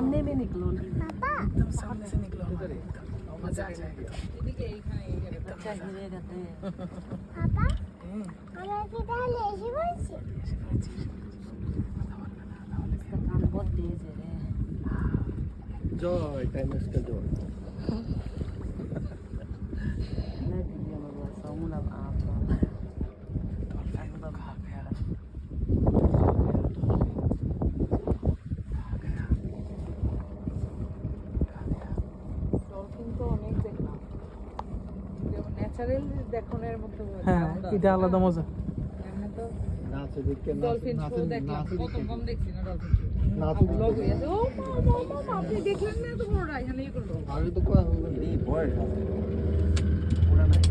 सामने में निकलो ना। एकदम सामने से निकलो मजा आ जाएगा अच्छा घिरे रहते हैं। पापा আমরা কি তাহলে এসে পড়ছি इसका कान बहुत तेज है रे। जॉय टाइम इसका जॉय मैं वीडियो में बोल रहा हूँ ना आप দেখানোর মতো হ্যাঁ এটা আলাদা মজা नाच देखके ডলফিন नाच শো দেখলাম नाच কত কম দেখছি না ডলফিন শো नाच ব্লগ হয়ে আছে ও মামা আপনি দেখলেন না তো পুরোটা এখানে ই করলো आगे तो कोई नहीं बॉय पूरा नहीं